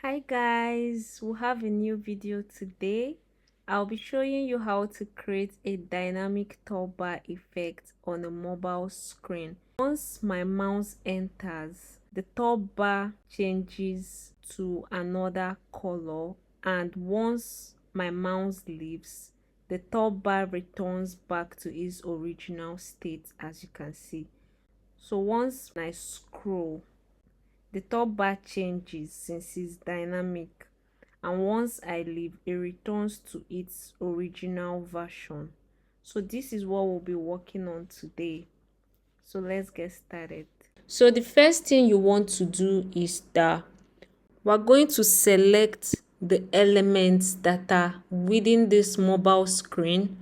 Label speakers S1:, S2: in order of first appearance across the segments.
S1: Hi guys, we have a new video today. I'll be showing you how to create a dynamic top bar effect on a mobile screen. Once my mouse enters, the top bar changes to another color, and once my mouse leaves, the top bar returns back to its original state, as you can see. So once I scroll, the top bar changes since it's dynamic, and once I leave, it returns to its original version. So this is what we'll be working on today. So let's get started. So the first thing you want to do is that we're going to select the elements that are within this mobile screen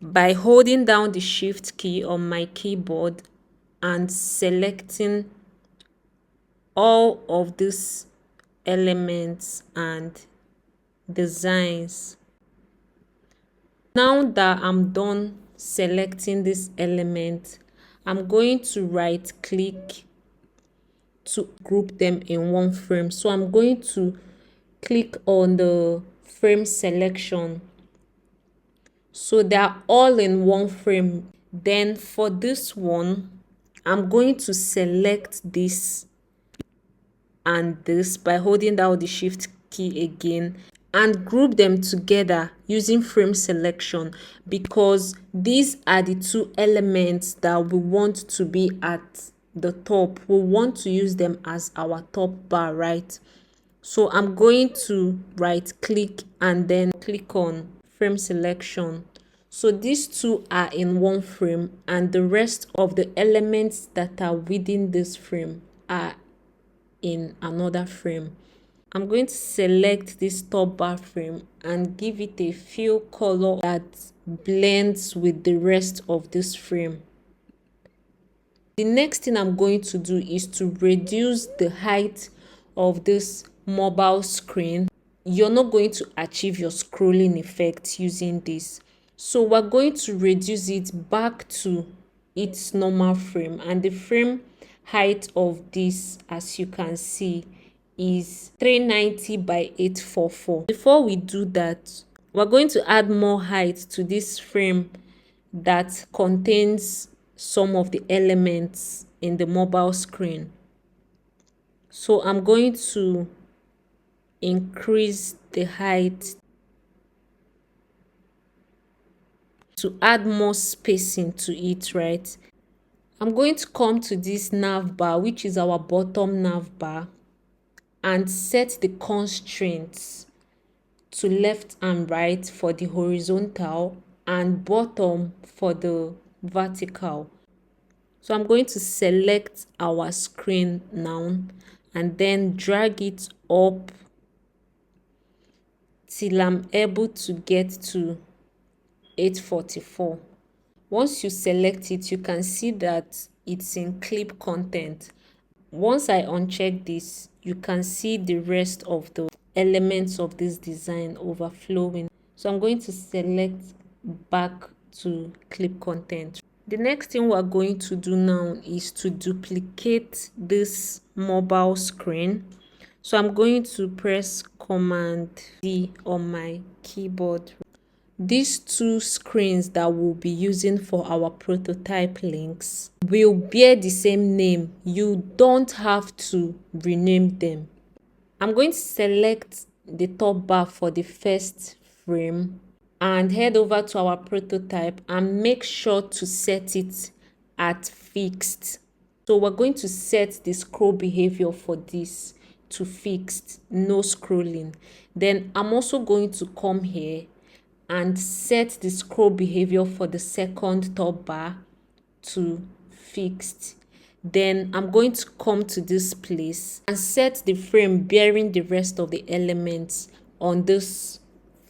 S1: by holding down the shift key on my keyboard and selecting all of these elements and designs. Now that I'm done selecting this element, I'm going to right click to group them in one frame. So I'm going to click on the frame selection, so they're all in one frame. Then for this one, I'm going to select this and this by holding down the shift key again and group them together using frame selection, because these are the two elements that we want to be at the top. We want to use them as our top bar, right? So I'm going to right click and then click on frame selection. So these two are in one frame, and the rest of the elements that are within this frame are in another frame. I'm going to select this top bar frame and give it a fill color that blends with the rest of this frame. The next thing I'm going to do is to reduce the height of this mobile screen. You're not going to achieve your scrolling effect using this. So we're going to reduce it back to its normal frame, and the frame height of this, as you can see, is 390 by 844. Before we do that, we're going to add more height to this frame that contains some of the elements in the mobile screen. So I'm going to increase the height to add more spacing to it, right? I'm going to come to this nav bar, which is our bottom nav bar, and set the constraints to left and right for the horizontal and bottom for the vertical. So I'm going to select our screen now and then drag it up till I'm able to get to 844. Once you select it, you can see that it's in clip content. Once I uncheck this, you can see the rest of the elements of this design overflowing. So I'm going to select back to clip content. The next thing we're going to do now is to duplicate this mobile screen. So I'm going to press Command D on my keyboard. These two screens that we'll be using for our prototype links will bear the same name. You don't have to rename them. I'm going to select the top bar for the first frame and head over to our prototype and make sure to set it at fixed. So we're going to set the scroll behavior for this to fixed, no scrolling. Then I'm also going to come here and set the scroll behavior for the second top bar to fixed. Then I'm going to come to this place and set the frame bearing the rest of the elements on this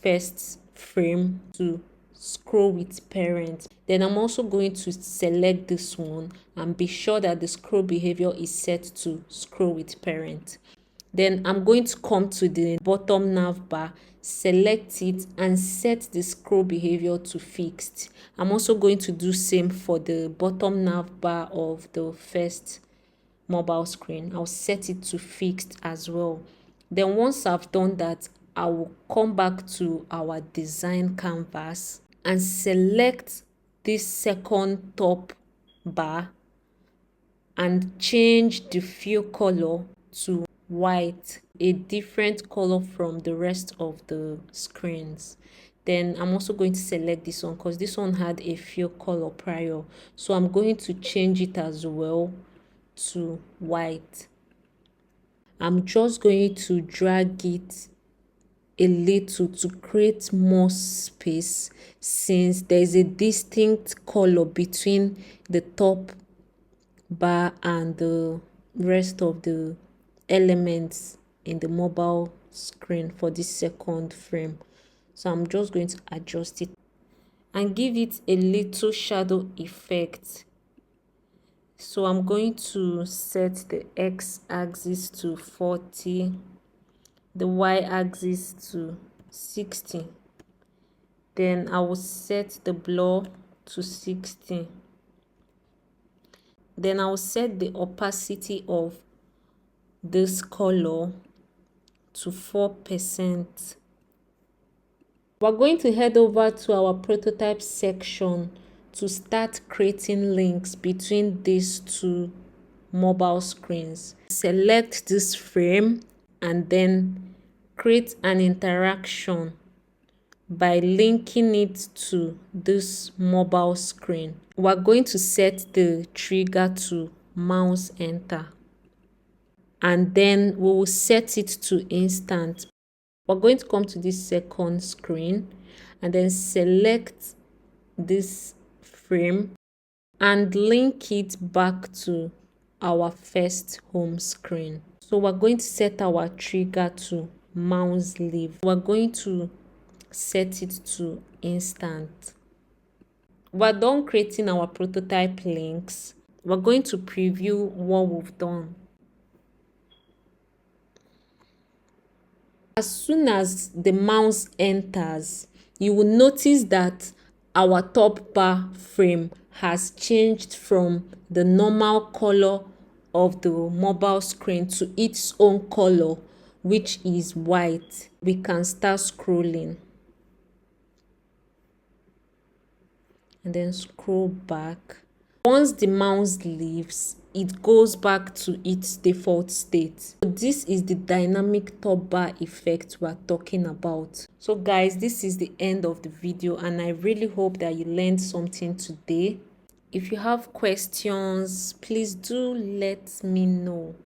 S1: first frame to scroll with parent. Then I'm also going to select this one and be sure that the scroll behavior is set to scroll with parent. Then I'm going to come to the bottom nav bar, select it and set the scroll behavior to fixed. I'm also going to do same for the bottom nav bar of the first mobile screen. I'll set it to fixed as well. Then once I've done that, I will come back to our design canvas and select this second top bar and change the fill color to white, a different color from the rest of the screens. Then I'm also going to select this one because this one had a fill color prior, so I'm going to change it as well to white. I'm just going to drag it a little to create more space, since there's a distinct color between the top bar and the rest of the elements in the mobile screen for this second frame. So I'm just going to adjust it and give it a little shadow effect. So I'm going to set the x-axis to 40, the y-axis to 60. Then I will set the blur to 60. Then I will set the opacity of this color to 4%. We're going to head over to our prototype section to start creating links between these two mobile screens. Select this frame and then create an interaction by linking it to this mobile screen. We're going to set the trigger to mouse enter, and then we will set it to instant. We're going to come to this second screen and then select this frame and link it back to our first home screen. So we're going to set our trigger to mouse leave. We're going to set it to instant. We're done creating our prototype links. We're going to preview what we've done. As soon as the mouse enters, you will notice that our top bar frame has changed from the normal color of the mobile screen to its own color, which is white. We can start scrolling and then scroll back. Once the mouse leaves, it goes back to its default state. So this is the dynamic top bar effect we're talking about. So guys, this is the end of the video, and I really hope that you learned something today. If you have questions, please do let me know.